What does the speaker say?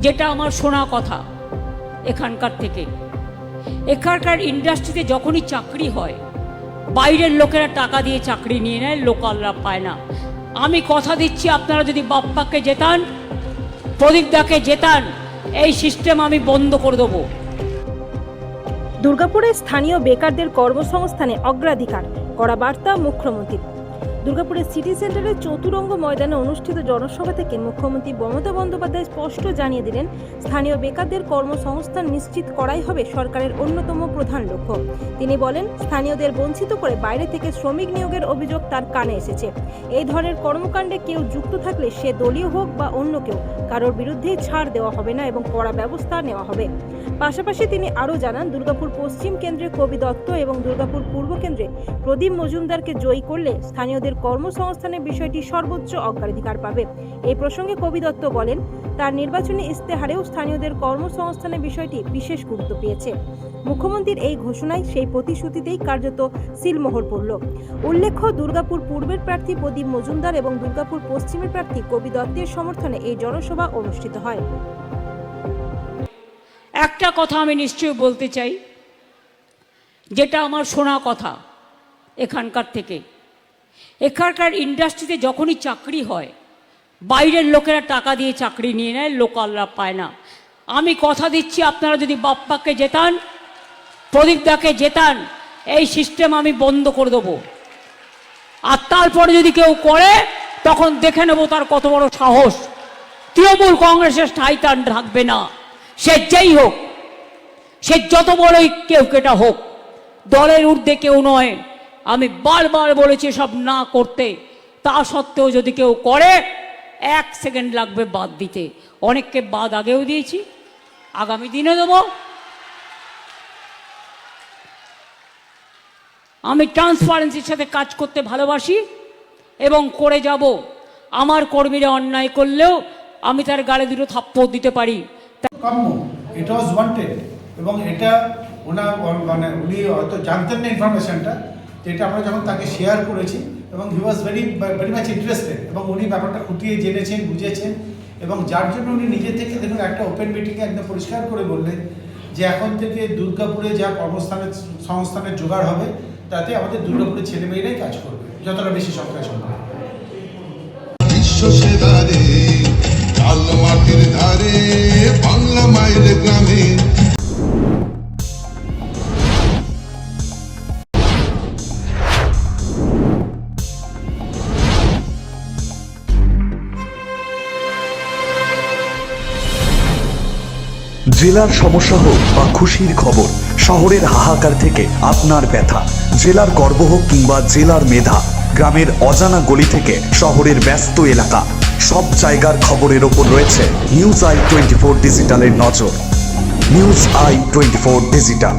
যেটা আমার শোনা কথা এখানকার থেকে। এখানকার ইন্ডাস্ট্রিতে যখনই চাকরি হয় বাইরের লোকেরা টাকা দিয়ে চাকরি নিয়ে নেয়, লোকালরা পায় না। আমি কথা দিচ্ছি, আপনারা যদি বাপ্পাকে জেতান, প্রদীপদাকে জেতান, এই সিস্টেম আমি বন্ধ করে দেবো। দুর্গাপুরে স্থানীয় বেকারদের কর্মসংস্থানে অগ্রাধিকার করা বার্তা মুখ্যমন্ত্রীর। দুর্গাপুরের সিটি সেন্টারের চতুরঙ্গ ময়দানে অনুষ্ঠিত জনসভা থেকে মুখ্যমন্ত্রী মমতা বন্দ্যোপাধ্যায় স্পষ্ট জানিয়ে দিলেন, স্থানীয় বেকারদের কর্মসংস্থান নিশ্চিত করাই হবে সরকারের অন্যতম প্রধান লক্ষ্য। তিনি বলেন, স্থানীয়দের বঞ্চিত করে বাইরে থেকে শ্রমিক নিয়োগের অভিযোগ তার কানে এসেছে। এই ধরনের কর্মকাণ্ডে কেউ যুক্ত থাকলে সে দলীয় হোক বা অন্য কেউ, কারোর বিরুদ্ধেই ছাড় দেওয়া হবে না এবং কড়া ব্যবস্থা নেওয়া হবে। পাশাপাশি তিনি আরও জানান, দুর্গাপুর পশ্চিম কেন্দ্রে কবি দত্ত এবং দুর্গাপুর পূর্ব কেন্দ্রে প্রদীপ মজুমদারকে জয়ী করলে স্থানীয়দের কর্মসংস্থানের বিষয়টি সর্বোচ্চ অগ্রাধিকার পাবে। এই প্রসঙ্গে কবি দত্ত বলেন, তার নির্বাচনী ইস্তেহারেও স্থানীয়দের কর্মসংস্থানের বিষয়টি বিশেষ গুরুত্ব পেয়েছে। মুখ্যমন্ত্রীর এই ঘোষণায় সেই প্রতিশ্রুতিতেই কার্যত সিলমোহর পড়ল। উল্লেখ্য, দুর্গাপুর পূর্বের প্রার্থী প্রদীপ মজুমদার এবং দুর্গাপুর পশ্চিমের প্রার্থী কবি দত্তের সমর্থনে এই জনসভা অনুষ্ঠিত হয়। একটা কথা আমি নিশ্চয়ই বলতে চাই, যেটা আমার শোনা কথা এখানকার থেকে। এখানকার ইন্ডাস্ট্রিতে যখনই চাকরি হয় বাইরের লোকেরা টাকা দিয়ে চাকরি নিয়ে নেয়, লোকালরা পায় না। আমি কথা দিচ্ছি, আপনারা যদি বাপ্পাকে জেতান, প্রদীপদাকে জেতান, এই সিস্টেম আমি বন্ধ করে দেবো। আর তারপরে যদি কেউ করে, তখন দেখে নেব তার কত বড় সাহস। তৃণমূল কংগ্রেসের ঠাঁই তার থাকবে না। সে যেই হোক, সে যত বড়ই কেউ কেটা হোক, দলের ঊর্ধ্বে কেউ নয়। আমি বারবার বলেছি সব না করতে, তা সত্ত্বেও যদি কেউ করে, 1 সেকেন্ড লাগবে বাদ দিতে। অনেককে বাদ আগেও দিয়েছি, আগামী দিনে দেব। আমি ট্রান্সপারেন্সির সাথে কাজ করতে ভালোবাসি এবং করে যাব। আমার কর্মীরা অন্যায় করলেও আমি তার গালে দুটো থাপ্পড় দিতে পারি। ইট ওয়াজ ওয়ান্টেড এবং এটা মানে উনি হয়তো জানতেন না ইনফরমেশনটা, যেটা আমরা যখন তাকে শেয়ার করেছি এবং হি ওয়াজ ভেরি মাচ ইন্টারেস্টেড এবং উনি ব্যাপারটা খুঁটিয়ে জেনেছেন, বুঝেছেন এবং যার জন্য উনি নিজে থেকে দেখুন একটা ওপেন মিটিংয়ে একদম পরিষ্কার করে বললেন যে এখন থেকে দুর্গাপুরে যা সংস্থানের জোগাড় হবে তাতে আমাদের দুর্গাপুরের ছেলেমেয়েরাই কাজ করবে, যতটা বেশি সংখ্যা সম্ভব। বিশ্ব সেবারে কালো মাটির ধারে বাংলা মায়ের গ্রামে জেলার সমস্যা হোক বা খুশির খবর, শহরের হাহাকার থেকে আপনার ব্যথা, জেলার গর্ব হোক কিংবা জেলার মেধা, গ্রামের অজানা গলি থেকে শহরের ব্যস্ত এলাকা, সব জায়গার খবরের ওপর রয়েছে নিউজ আই 24 ডিজিটালের নজর। News I 24 digital.